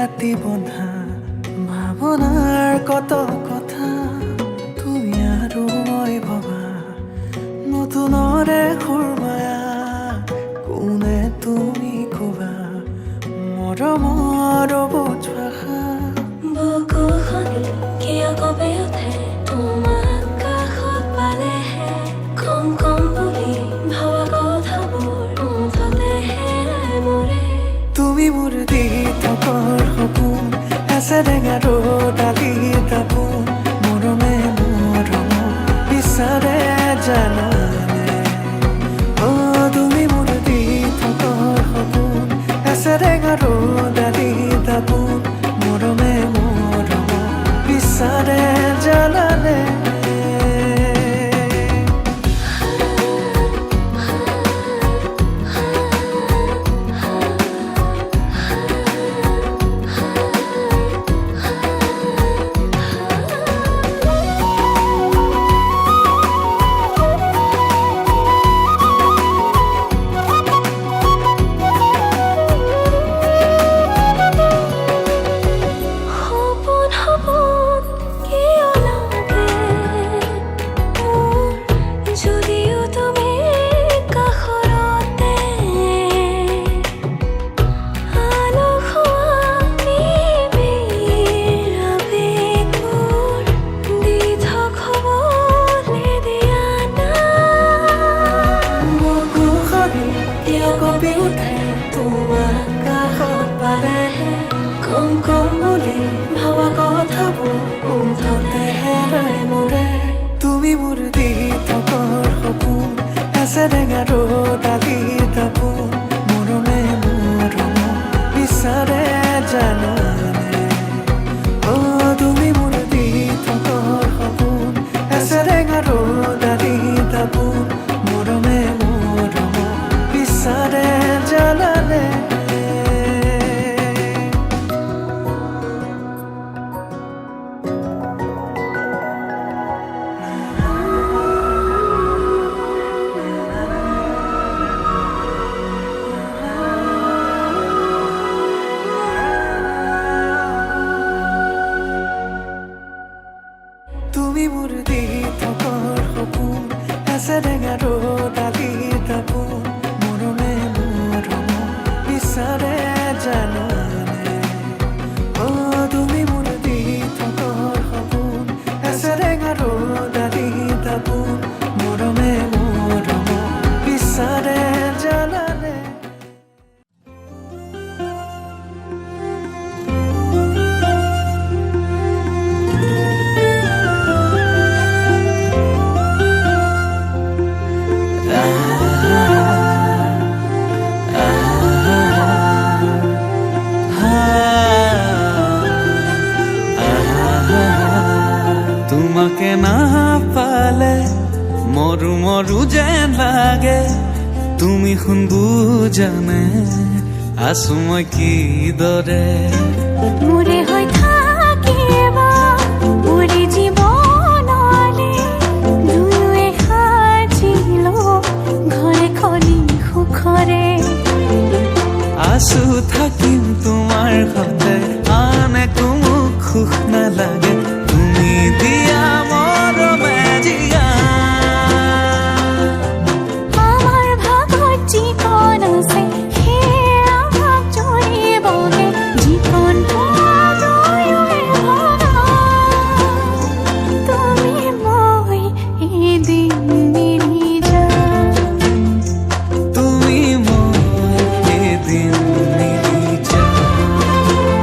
ৰাতি বন্ধা ভাৱনাৰ কত কথা তুমি আৰু মই ভবা নতুনৰে সুৰমায়া কোনে তুমি কবা মৰমৰ বুজ ভাষা বুকুখনি কিয় কঁপি উঠে তোমাক কাষত পালেহে কম কম বুলি ভবা কথাবোৰ মুঠতে হেৰাই মৰে তুমি মোৰ দি থকৰ সপোন এচেৰেঙা ৰ'দালি দাপোন মৰমে মৰম বিচাৰে জানানে অ তুমি মোৰ দি থকৰ সপোন এচেৰেঙা ৰ'দালি দাপোন মৰমে মৰম বিচাৰে জানানে কম কম বুলি ভবা কথাবোৰ মুঠতে হেৰাই মৰে তুমি মোৰ দি থকৰ সপোন এচেৰেঙা ৰ'দালি দাপোন মৰমে মৰম বিচাৰে জানানে অ তুমি মোৰ দি থকৰ সপোন এচেৰেঙা ৰ'দালি দাপোন মৰমে মৰম বিচাৰে জানানে তুমি মোৰ দি থকৰ সপোন এচেৰেঙা ৰ'দালি দাপোন মৰমে মৰম বিচাৰে জানানে অ তুমি মোৰ দি থকৰ সপোন এচেৰেঙা ৰ'দালি দাপোন মৰমে মৰম বিচাৰে জানানে তোমাকে না পালে মৰু মৰু যেন লাগে তুমি শুন বুজানে আছো মই কিদৰে মোৰে হৈ থাকিবা মোৰে জীৱনলে দুয়ে সাজিলো ঘৰে খনি সুখৰে আছো থাকিম তোমাৰ সতে আন একো মোক সুখ নালাগে তুমি দিয়া মৰমে জিয়া আমাৰ ভাগত জীৱন আছে সেয়া ভাগ জৰিবগে জীৱন তুমি মই এদিন মিলি যাম তুমি মই এদিন মিলি যাম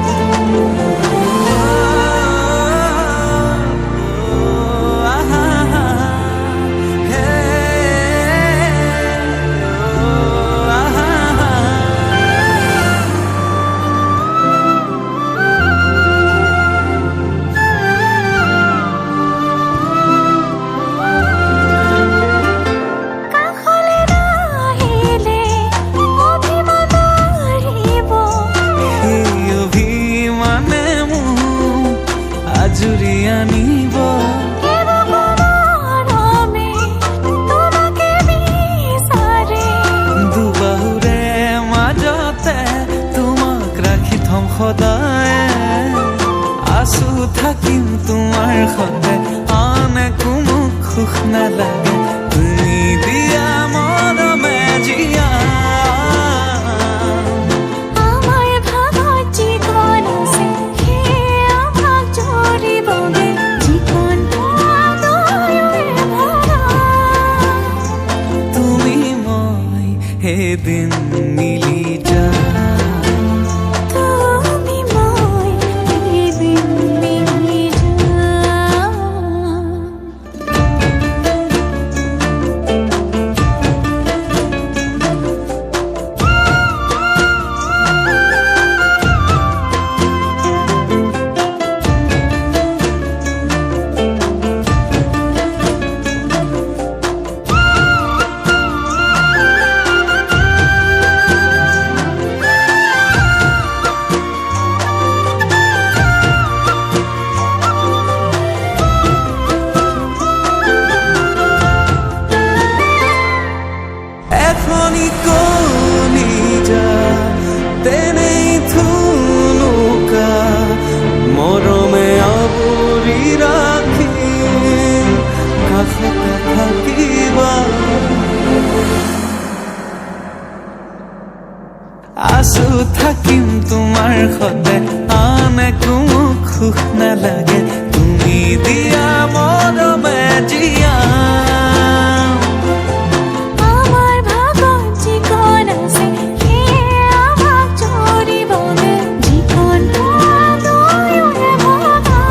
থাকিম তোমাৰ সতে আন কোনো সুখ নালাগে তুমি দিয়া মৰমে জিয়া আমাৰ ভাগত যিকণ আছে সেয়া ভাগ জৰিবগে যিকণ আদৰেৰে ভৰা তুমি মই এদিন মিলি যাম তুমি মই এদিন মিলি যাম এখনি কলিজা তেনেই থুনুকা মৰমে আৱৰি ৰাখি কাষতে থাকিবা আছো থাকিম তোমাৰ সতে আন কোনো সুখ নালাগে তুমি দিয়া মৰমে জিয়া আমাৰ ভাগত যিকণ আছে সেয়া ভাগ জৰিবগে যিকণ আদৰেৰে ভৰা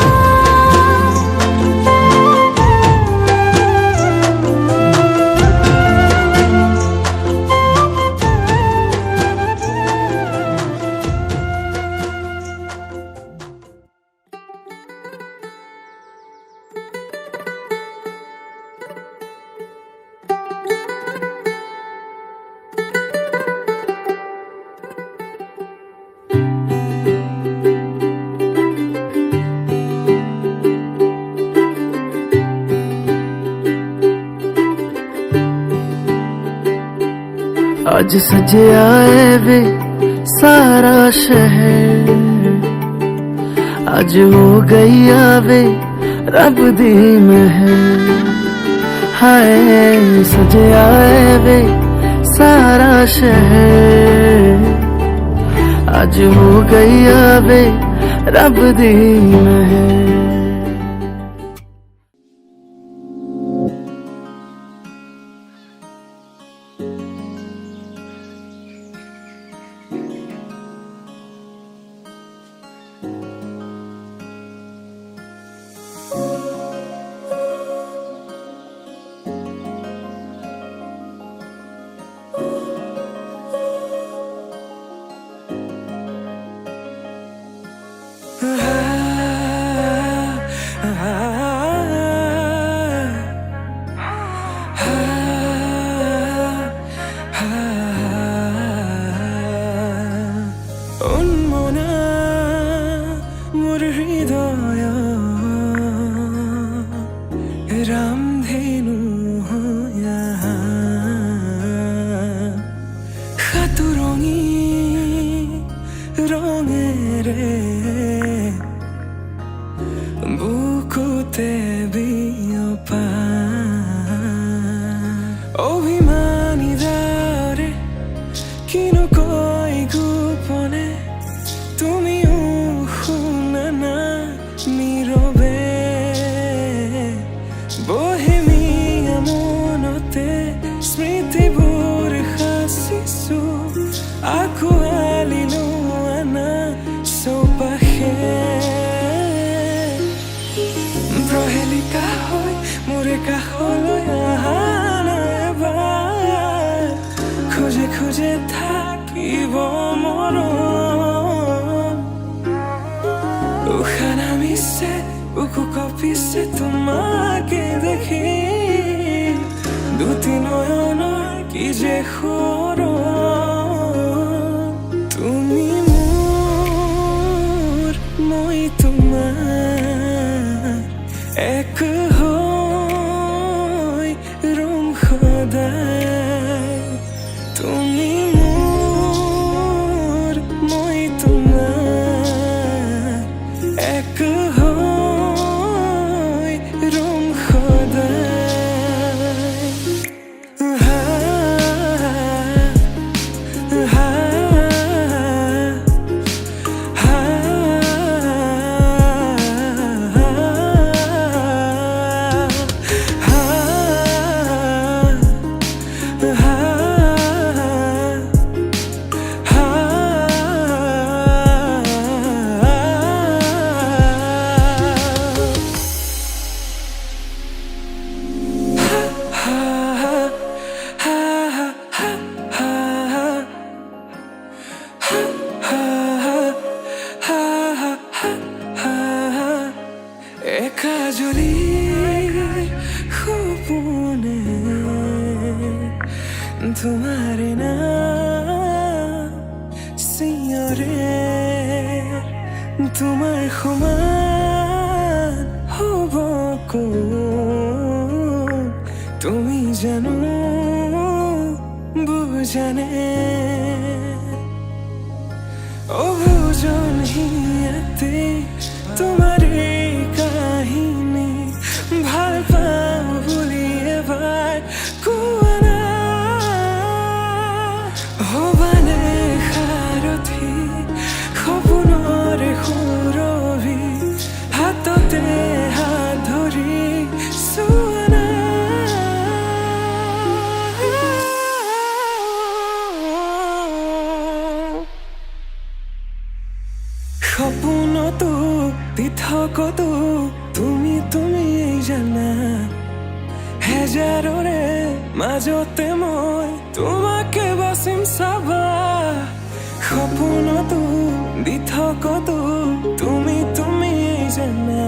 आज सजया है वे सारा शहर आज हो गई आवे रब दी महर हाय सजया है वे सारा शहर आज हो गई आवे रब दी महर উন্মনা মোৰ হৃদয় ৰামধেনু হয়া সাতুৰঙি ৰঙেৰে বুকুতে বিয়পা অভিমানী যাৰে কিনো কয় গোপনে তুমিও শুনা না নীৰৱে বহেমিয়া মনতে স্মৃতিবোৰ সাঁচিছো আঁকোৱালি লোৱা না চৌপাশে প্ৰহেলিকা হৈ মোৰে কাষলৈ আহা নাইবাৰ খোজে খোজে থাকিব মৰম উশাহ নামিছে বুকু কঁপিছে তোমাকে দেখি দুটি নয়নৰ কি যে সৰম তুমি মোৰ মই তোমাৰ এক হৈ ৰম সদায় তুমি মোৰ মই তোমাৰ এক হৈ একা জ্বলি গোপনে তোমাৰ নাম চিঞৰে তোমাৰ সমান হ'ব কোন তুমি জানো বুজানে অবুজন হিয়াতে তোমাৰ এই কাহিনী ভাল পাওঁ বুলি এবাৰ কোৱা না হবানে সাৰথি সপোনৰে সুৰভি হাততে হাত ধৰি চোৱা না সপোনতো পৃথকতো তুমি জানা হেজাৰৰে মাজতে মই তোমাকে বাচিম চাবা সপোনতো পৃথকতো তুমি জানা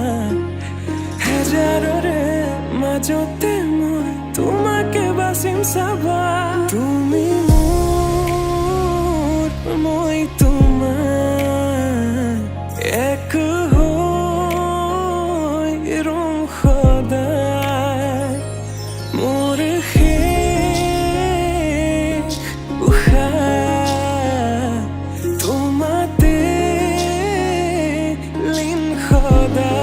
হেজাৰৰে মাজতে মই তোমাকে বাচিম চাবা তুমি মোৰ মই তোমাৰ এক হৈ ৰম সদায় মোৰ শেষ উশাহ তোমাতে লীন সদায়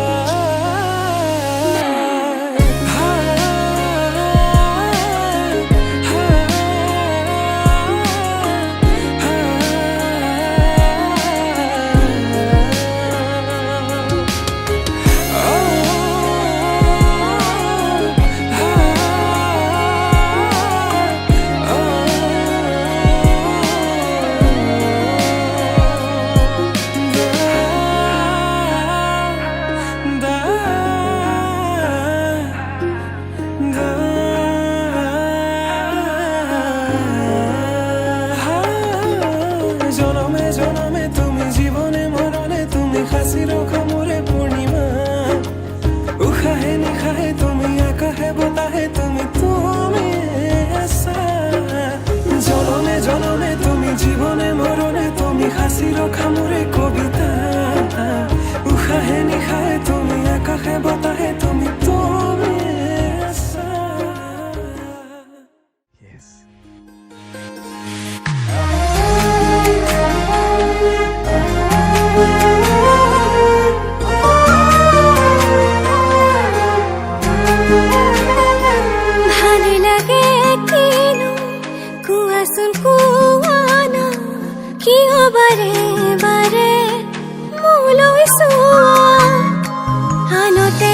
জনমে জনমে তুমি জীবনে মরণে তুমি হাসি রখো মোরে পূর্ণিমা উশাহে নিশাহে তুমি আকাশে বতাহে তুমি আছা জনমে জনমে তুমি জীবনে মরণে তুমি হাসি রখা মোরে কবিতা উশাহে নিশাহে তুমি আকাশে বতাহে তুমি আছা ভালো লাগে কেন কুয়াশন কুয়ানা কি বারে বারে মোলৈ চোৱা আনতে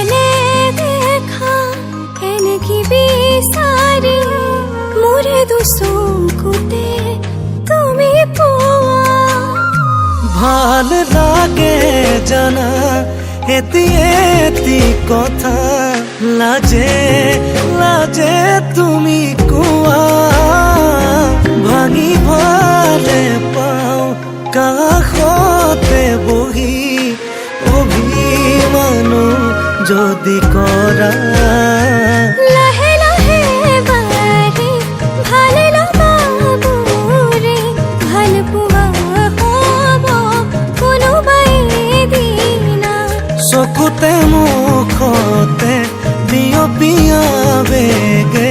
দেখা এনেকি বিচাৰি মোৰে দুচকুতে তুমি পোৱা ভাল লাগে জানা এটি এটি কথা লাজে লাজে তুমি কোৱা ভাঙি ভালে পাওঁ কাষতে বহি অভিমানো যদি কৰা লাহে লাহে বাঢ়ি ভালে লগাবোৰে ভাল পোৱা হ'ব কোনোবাই দিনা চকুতে মুখতে বিয়পিয়া বেগে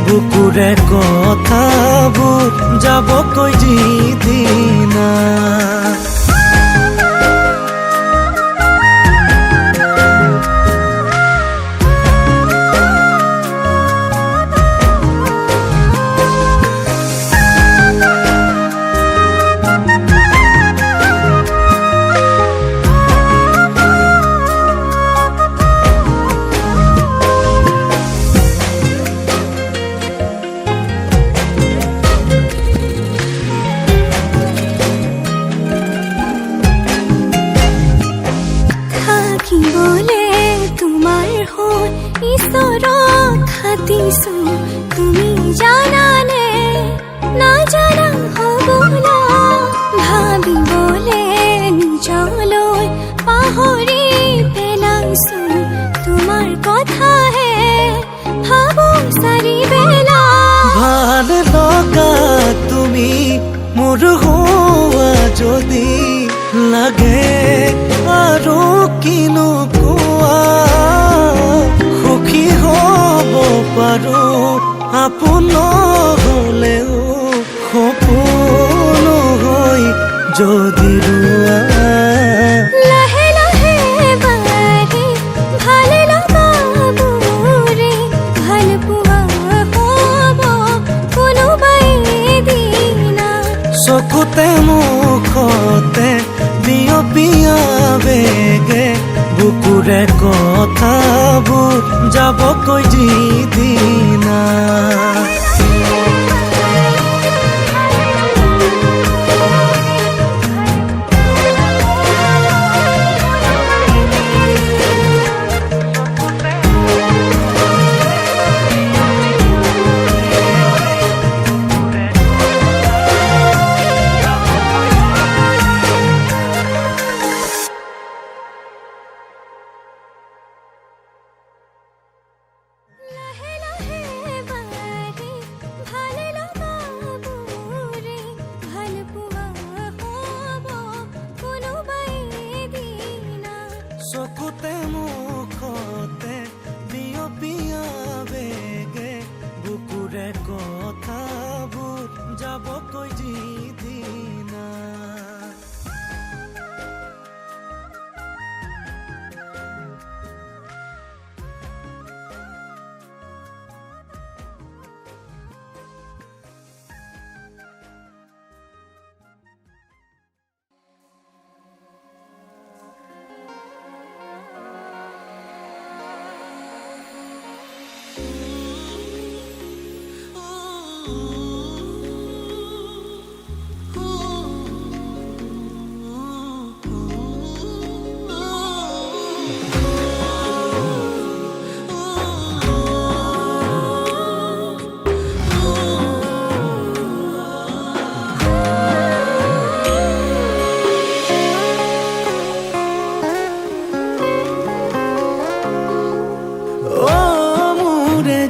বুকুৰে কথাবোৰ যাবকৈ যিদিনা খাতিছো তুমি জানানে না জানা হব না ভাব ভাবিবলে নিজলৈ পাহৰি পেলাইছো তোমাৰ কথাহে ভাবো চাৰি বেলা ভাল লগা তুমি মোৰ হোৱা যদি লাগে আৰু কিনো কোৱা সুখী হ'ব পাৰো আপোনাৰ হ'লেও সপোন হৈ যদি ৰোৱা লাহে লাহে বাঢ়ি ভাল লগাবোৰে ভাল পোৱা হ'ব কোনোবাই এদিনা চকুতে মুখতে বিয়পিয়া বেগে বুকুৰে কথাবোৰ যাবকৈ যিদিনা লাহে লাহে বাঢ়ি ভাল লগাবোৰে ভাল পোৱা হ'ব কোনোবাই এদিনা চকুতে মুখতে বিয়পিয়া বেগে বুকুৰে কথাবোৰ যাবকৈ যিদিনা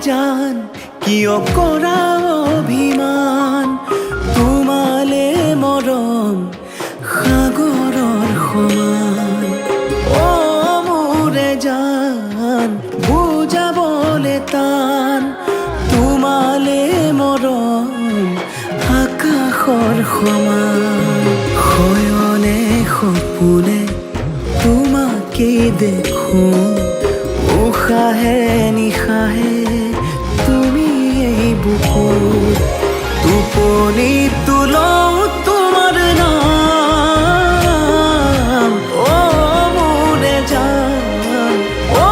জান কিয় কৰা অভিমান তোমালে মৰম সাগৰৰ সমান অ মোৰে জান বুজাবলে টান তোমালে মৰম আকাশৰ সমান শয়নে সপোনে তোমাকে দেখো উশাহে নিশাহে তুমি এই বুকুত টোপনি তুলও তোমাৰ নাম অ মোৰে জান অ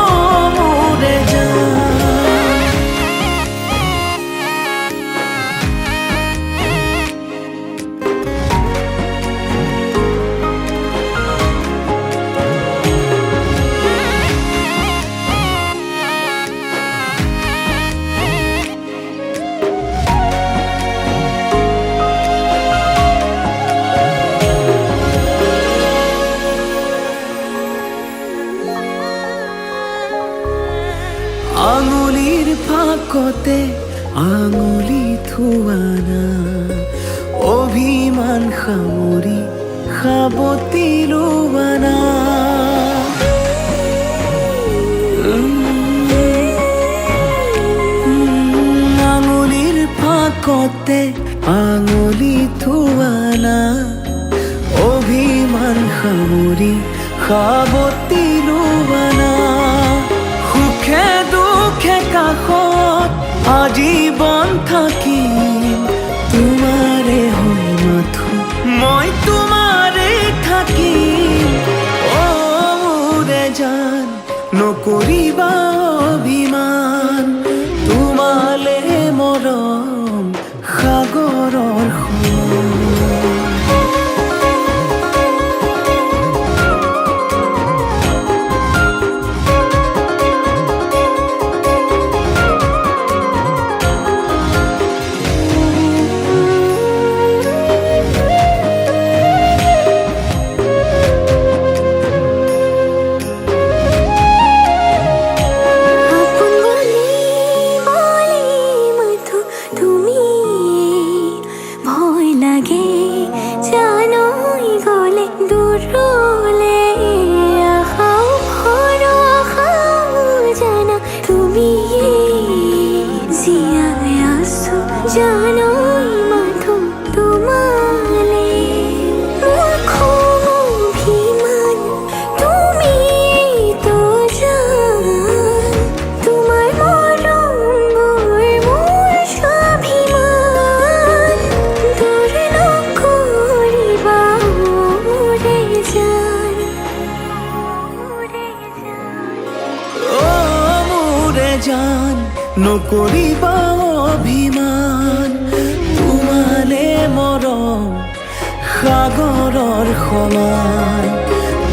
মোৰে জান আঙুলিৰ ফাকতে আঙুলি থোৱানা অভিমান সামৰি সাবতি লোৱানা আঙুলিৰ ফাকতে আঙুলি থোৱানা অভিমান সামৰি সাবতি লোৱানা সুখে দুখে কাষত আজীৱন থাকিম তোমাৰে হৈ মাথো মই তোমাৰে থাকিম অ মোৰে জান নকৰিবা অভিমান তোমালে মৰম সাগৰৰ সমান জান নকৰিবা অভিমান তোমালে মৰম সাগৰৰ সমান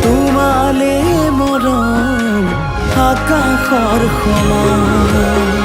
তোমালে মৰম আকাশৰ সমান